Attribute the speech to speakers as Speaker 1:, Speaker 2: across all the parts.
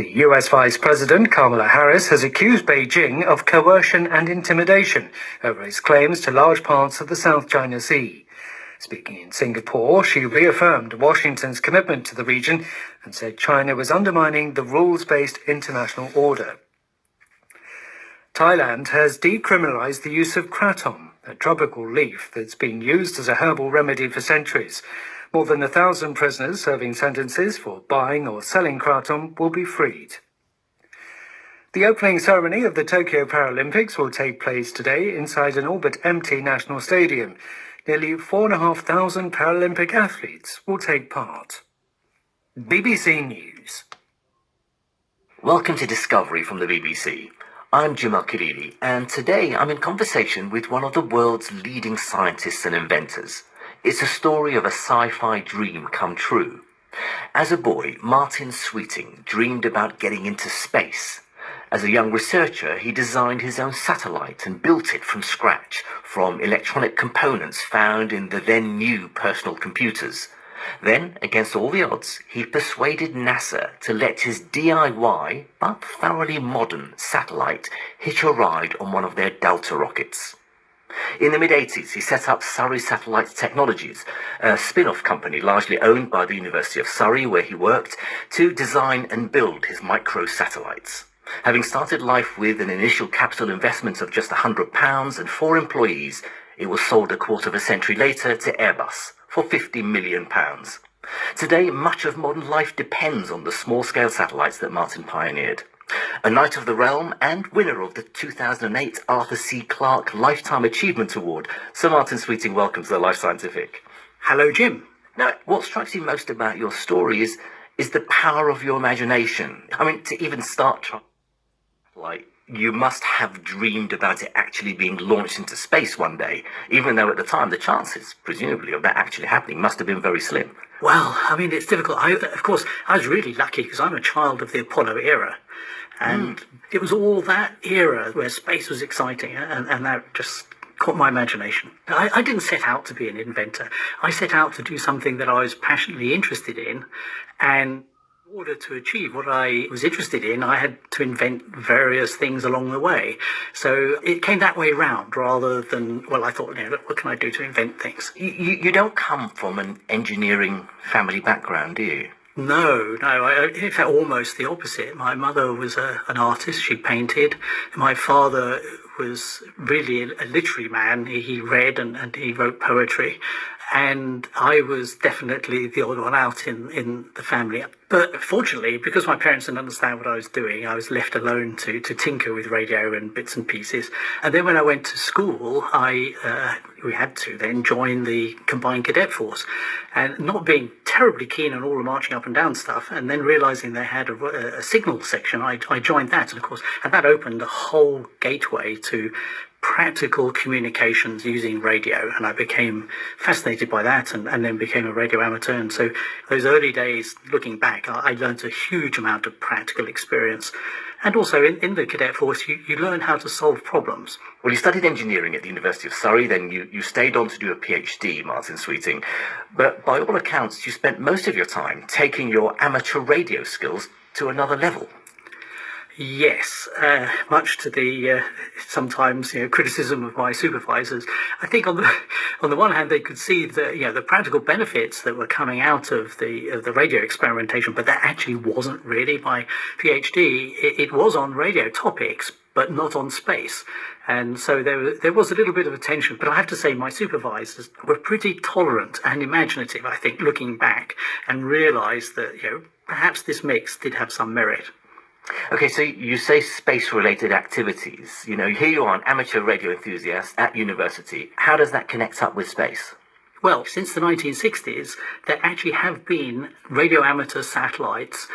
Speaker 1: The US Vice President Kamala Harris has accused Beijing of coercion and intimidation over its claims to large parts of the South China Sea. Speaking in Singapore, she reaffirmed Washington's commitment to the region and said China was undermining the rules-based international order. Thailand has decriminalised the use of kratom, a tropical leaf that's been used as a herbal remedy for centuries. More than 1,000 prisoners serving sentences for buying or selling kratom will be freed. The opening ceremony of the Tokyo Paralympics will take place today inside an all-but-empty national stadium. Nearly 4,500 Paralympic athletes will take part. BBC News.
Speaker 2: Welcome to Discovery from the BBC. I'm Jim Al-Khalili, and today I'm in conversation with one of the world's leading scientists and inventors. It's a story of a sci-fi dream come true. As a boy, Martin Sweeting dreamed about getting into space. As a young researcher, he designed his own satellite and built it from scratch, from electronic components found in the then new personal computers. Then, against all the odds, he persuaded NASA to let his DIY, but thoroughly modern, satellite hitch a ride on one of their Delta rockets. In the mid-80s, he set up Surrey Satellite Technologies, a spin-off company largely owned by the University of Surrey, where he worked, to design and build his micro-satellites. Having started life with an initial capital investment of just £100 and 4 employees, it was sold a quarter of a century later to Airbus for £50 million. Today, much of modern life depends on the small-scale satellites that Martin pioneered. A Knight of the Realm and winner of the 2008 Arthur C. Clarke Lifetime Achievement Award, Sir Martin Sweeting, welcome to the Life Scientific.
Speaker 3: Hello, Jim.
Speaker 2: Now, what strikes you most about your story is the power of your imagination. I mean, to even start like you must have dreamed about it actually being launched into space one day, even though at the time the chances, presumably, of that actually happening must have been very slim.
Speaker 3: Well, I mean, it's difficult. Of course, I was really lucky because I'm a child of the Apollo era. And it was all that era where space was exciting, and that just caught my imagination. I didn't set out to be an inventor. I set out to do something that I was passionately interested in, and in order to achieve what I was interested in, I had to invent various things along the way. So it came that way round rather than, well, I thought, look, what can I do to invent things?
Speaker 2: You don't come from an engineering family background, do you?
Speaker 3: No, in fact, almost the opposite. My mother was an artist. She painted. My father was really a literary man. He read and he wrote poetry. And I was definitely the odd one out in the family. But fortunately, because my parents didn't understand what I was doing, I was left alone to tinker with radio and bits and pieces. And then when I went to school, we had to then join the Combined Cadet Force. And not being terribly keen on all the marching up and down stuff, and then realising they had a signal section, I joined that. And of course, and that opened a whole gateway to practical communications using radio, and I became fascinated by that and then became a radio amateur. And so those early days, looking back, I learned a huge amount of practical experience. And also in the cadet force, you learn how to solve problems.
Speaker 2: Well, you studied engineering at the University of Surrey, then you stayed on to do a PhD, Martin Sweeting. But by all accounts, you spent most of your time taking your amateur radio skills to another level.
Speaker 3: Yes, much to the sometimes criticism of my supervisors. I think on the one hand they could see the practical benefits that were coming out of the radio experimentation, but that actually wasn't really my PhD. It was on radio topics, but not on space. And so there was a little bit of a tension. But I have to say my supervisors were pretty tolerant and imaginative, I think, looking back, and realised that perhaps this mix did have some merit.
Speaker 2: Okay, so you say space-related activities. Here you are, an amateur radio enthusiast at university. How does that connect up with space?
Speaker 3: Well, since the 1960s, there actually have been radio amateur satellites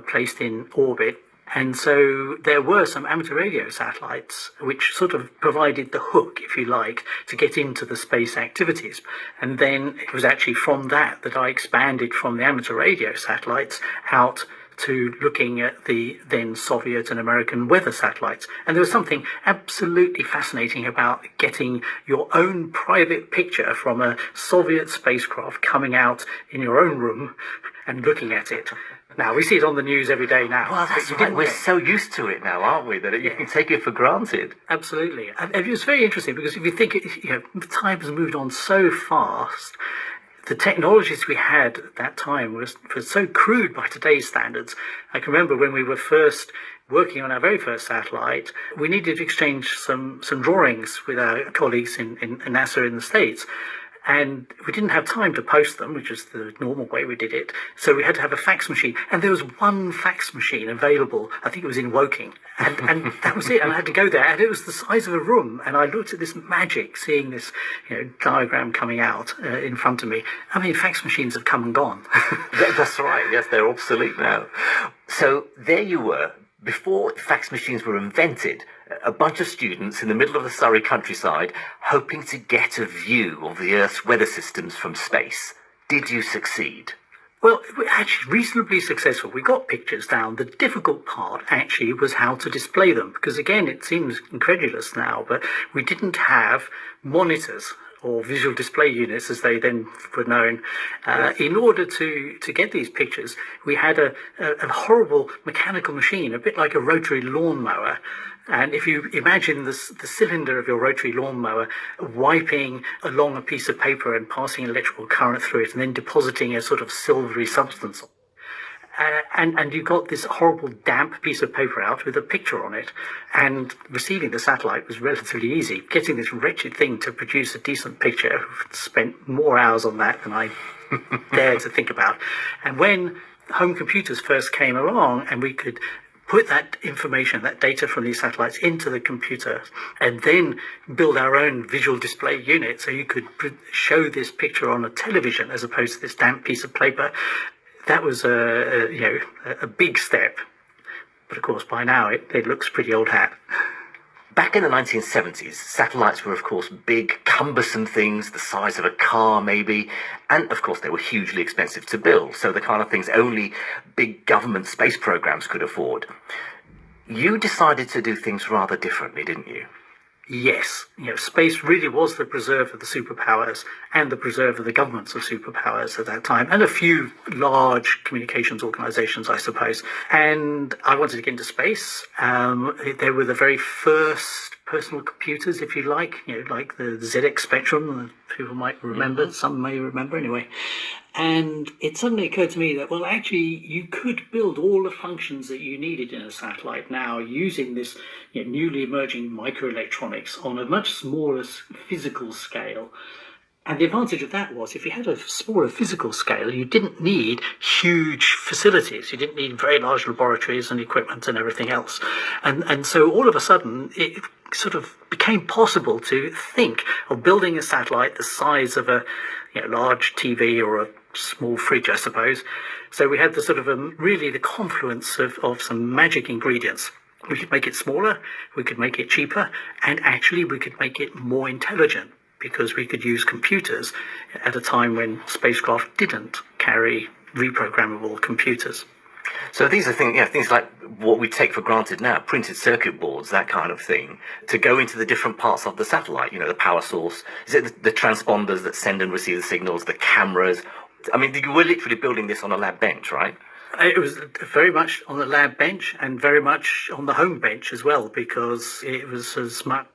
Speaker 3: placed in orbit. And so there were some amateur radio satellites which sort of provided the hook, if you like, to get into the space activities. And then it was actually from that I expanded from the amateur radio satellites out to looking at the then Soviet and American weather satellites. And there was something absolutely fascinating about getting your own private picture from a Soviet spacecraft coming out in your own room and looking at it. now. We see it on the news every day now.
Speaker 2: Well, that's right. We're so used to it now, aren't we, that you can take it for granted.
Speaker 3: Absolutely. And it was very interesting because if you think, time has moved on so fast. The technologies we had at that time were so crude by today's standards. I can remember when we were first working on our very first satellite, we needed to exchange some drawings with our colleagues in NASA in the States. And we didn't have time to post them, which is the normal way we did it. So we had to have a fax machine. And there was one fax machine available. I think it was in Woking. And that was it. And I had to go there. And it was the size of a room. And I looked at this magic, seeing this diagram coming out in front of me. I mean, fax machines have come and gone.
Speaker 2: That's right. Yes, they're obsolete now. So there you were. Before fax machines were invented, a bunch of students in the middle of the Surrey countryside hoping to get a view of the Earth's weather systems from space. Did you succeed?
Speaker 3: Well, we were actually reasonably successful. We got pictures down. The difficult part actually was how to display them, because again, it seems incredulous now, but we didn't have monitors or visual display units, as they then were known. In order to get these pictures, we had a horrible mechanical machine, a bit like a rotary lawnmower. And if you imagine the cylinder of your rotary lawnmower wiping along a piece of paper and passing electrical current through it and then depositing a sort of silvery substance, and you got this horrible damp piece of paper out with a picture on it, and receiving the satellite was relatively easy. Getting this wretched thing to produce a decent picture, spent more hours on that than I dared to think about. And when home computers first came along and we could put that information, that data from these satellites into the computer, and then build our own visual display unit so you could show this picture on a television as opposed to this damp piece of paper, that was a big step. But of course, by now it looks pretty old hat.
Speaker 2: Back in the 1970s, satellites were, of course, big, cumbersome things, the size of a car, maybe. And, of course, they were hugely expensive to build, so the kind of things only big government space programs could afford. You decided to do things rather differently, didn't you?
Speaker 3: Yes, space really was the preserve of the superpowers and the preserve of the governments of superpowers at that time, and a few large communications organizations, I suppose. And I wanted to get into space. They were the very first personal computers, if you like the ZX Spectrum, that people might remember, some may remember anyway. And it suddenly occurred to me that, well, actually, you could build all the functions that you needed in a satellite now using this newly emerging microelectronics on a much smaller physical scale. And the advantage of that was, if you had a smaller physical scale, you didn't need huge facilities. You didn't need very large laboratories and equipment and everything else. And so all of a sudden, it sort of became possible to think of building a satellite the size of a large TV or a small fridge, I suppose. So we had the sort of really the confluence of some magic ingredients. We could make it smaller, we could make it cheaper, and actually we could make it more intelligent, because we could use computers at a time when spacecraft didn't carry reprogrammable computers.
Speaker 2: So these are things like what we take for granted now, printed circuit boards, that kind of thing, to go into the different parts of the satellite, the power source. Is it the transponders that send and receive the signals, the cameras? I mean, you were literally building this on a lab bench, right?
Speaker 3: It was very much on the lab bench and very much on the home bench as well, because it was as much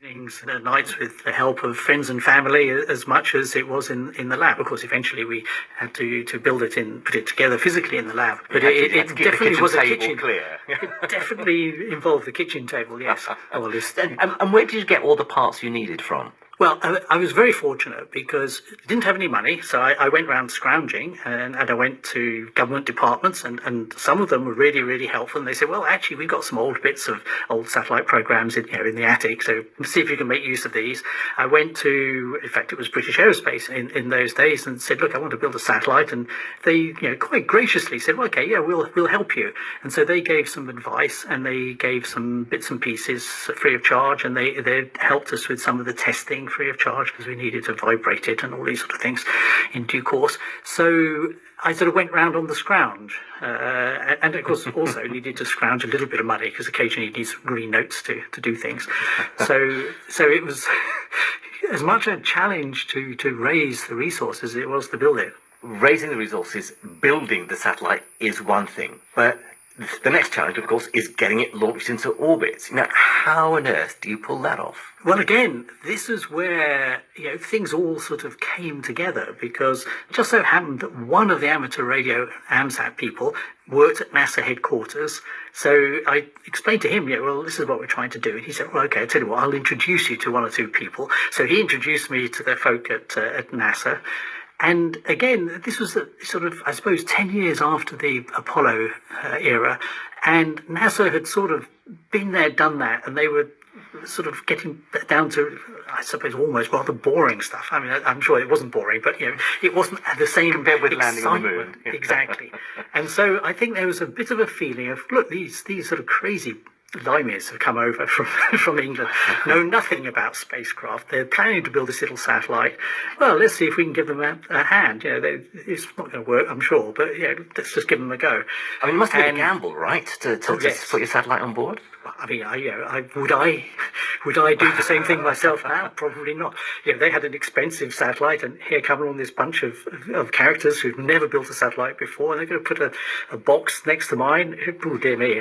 Speaker 3: evenings and nights with the help of friends and family as much as it was in the lab. Of course, eventually we had to build it put it together physically in the lab. But it definitely was a kitchen.
Speaker 2: Clear.
Speaker 3: It definitely involved the kitchen table, yes.
Speaker 2: And where did you get all the parts you needed from?
Speaker 3: Well, I was very fortunate because I didn't have any money, so I went around scrounging, and I went to government departments, and some of them were really, really helpful. And they said, well, actually, we've got some old bits of old satellite programs in the attic, so see if you can make use of these. I went to, in fact, it was British Aerospace in those days, and said, look, I want to build a satellite. And they quite graciously said, well, okay, yeah, we'll help you. And so they gave some advice, and they gave some bits and pieces free of charge, and they helped us with some of the testing free of charge, because we needed to vibrate it and all these sort of things in due course. So I sort of went round on the scrounge, and of course also needed to scrounge a little bit of money, because occasionally you need some green notes to do things. So it was as much a challenge to raise the resources as it was to build it.
Speaker 2: raising the resources, building the satellite is one thing, but the next challenge, of course, is getting it launched into orbit. Now, how on earth do you pull that off?
Speaker 3: Well, again, this is where things all sort of came together, because it just so happened that one of the amateur radio AMSAT people worked at NASA headquarters. So I explained to him, well, this is what we're trying to do. And he said, well, okay, I'll tell you what, I'll introduce you to one or two people. So he introduced me to the folk at NASA. And again, this was sort of, I suppose, 10 years after the Apollo era. And NASA had sort of been there, done that, and they were sort of getting down to, I suppose, almost rather boring stuff. I mean, I'm sure it wasn't boring, but, it wasn't the same
Speaker 2: compared with landing on the moon.
Speaker 3: Exactly. And so I think there was a bit of a feeling of, look, these sort of crazy limeys have come over from England, know nothing about spacecraft. They're planning to build this little satellite. Well, let's see if we can give them a hand. It's not going to work, I'm sure, but let's just give them a go.
Speaker 2: I mean, it must have been a gamble, right, to put your satellite on board?
Speaker 3: I mean, would I do the same thing myself now? Probably not. They had an expensive satellite, and here come along this bunch of characters who've never built a satellite before, and they're going to put a box next to mine. Oh, dear me,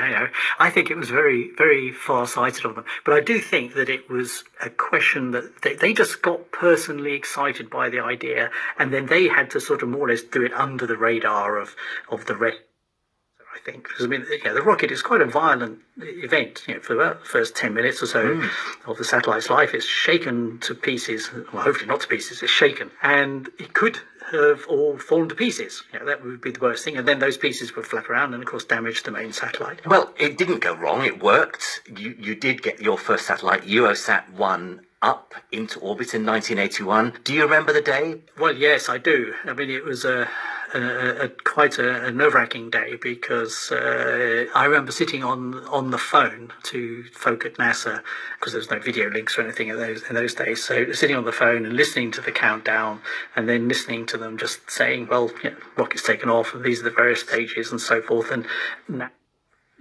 Speaker 3: I think it was very, very far-sighted of them. But I do think that it was a question that they just got personally excited by the idea, and then they had to sort of more or less do it under the radar of the rest. I think, because I mean, the rocket is quite a violent event. For about the first 10 minutes or so of the satellite's life, it's shaken to pieces. Well, hopefully not to pieces. It's shaken, and it could have all fallen to pieces. That would be the worst thing. And then those pieces would flap around and, of course, damage the main satellite.
Speaker 2: Well, it didn't go wrong. It worked. You did get your first satellite, UOSat-1, up into orbit in 1981. Do you remember the day?
Speaker 3: Well, yes, I do. I mean, it was quite a nerve-wracking day, because I remember sitting on the phone to folk at NASA, because there was no video links or anything in those days. So sitting on the phone and listening to the countdown, and then listening to them just saying, well, rocket's taken off, and these are the various stages and so forth, and now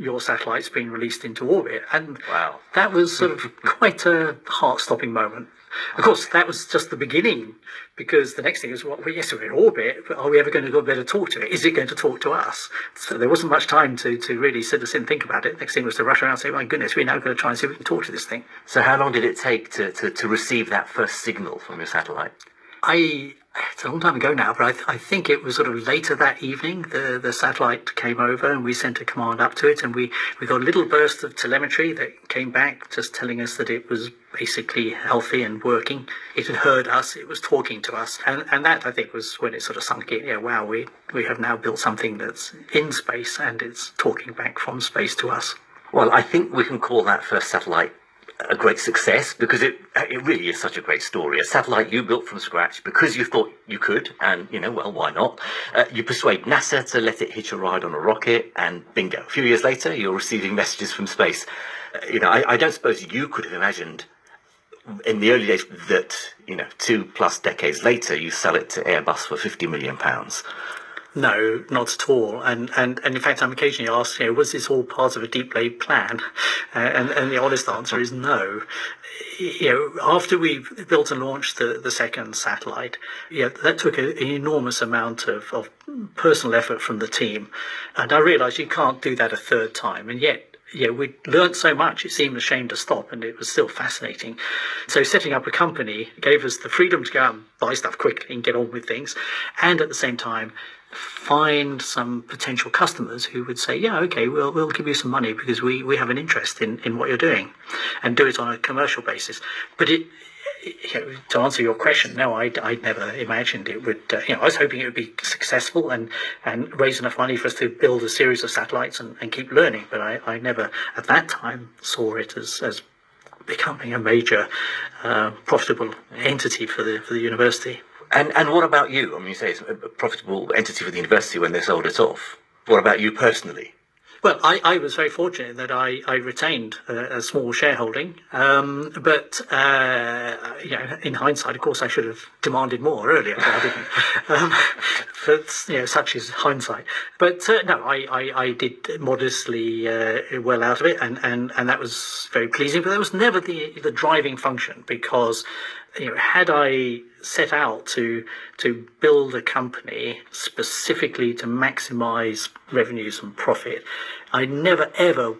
Speaker 3: your satellite's been released into orbit. And
Speaker 2: wow,
Speaker 3: that was sort of quite a heart-stopping moment. Of course, that was just the beginning, because the next thing is, well, yes, we're in orbit, but are we ever going to go there to talk to it? Is it going to talk to us? So there wasn't much time to really sit and think about it. Next thing was to rush around and say, my goodness, we're now going to try and see if we can talk to this thing.
Speaker 2: So how long did it take to receive that first signal from your satellite?
Speaker 3: It's a long time ago now, but I think it was sort of later that evening. The satellite came over, and we sent a command up to it, and we got a little burst of telemetry that came back just telling us that it was basically healthy and working. It had heard us, it was talking to us, and that, I think, was when it sort of sunk in. Wow, we have now built something that's in space, and it's talking back from space to us.
Speaker 2: Well, I think we can call that first satellite a great success, because it really is such a great story. A satellite you built from scratch because you thought you could, and well, why not? You persuade NASA to let it hitch a ride on a rocket, and bingo, a few years later you're receiving messages from space. I don't suppose you could have imagined in the early days that 2+ decades later you sell it to Airbus for £50 million.
Speaker 3: No, not at all. And in fact, I'm occasionally asked, was this all part of a deep laid plan? And the honest answer is no. After we built and launched the second satellite, that took an enormous amount of personal effort from the team. And I realised you can't do that a third time. And yet, we learned so much, it seemed a shame to stop, and it was still fascinating. So setting up a company gave us the freedom to go out and buy stuff quickly and get on with things, and at the same time find some potential customers who would say, okay, we'll give you some money because we have an interest in what you're doing, and do it on a commercial basis. But to answer your question, no, I never imagined it would. I was hoping it would be successful and raise enough money for us to build a series of satellites and keep learning. But I never at that time saw it as becoming a major profitable entity for the university.
Speaker 2: And what about you? I mean, you say it's a profitable entity for the university when they sold it off. What about you personally?
Speaker 3: Well, I was very fortunate that I retained a small shareholding, but in hindsight, of course, I should have demanded more earlier, but I didn't. But such is hindsight. But no, I did modestly well out of it, and that was very pleasing. But that was never the driving function, because Had I set out to build a company specifically to maximize revenues and profit, I never ever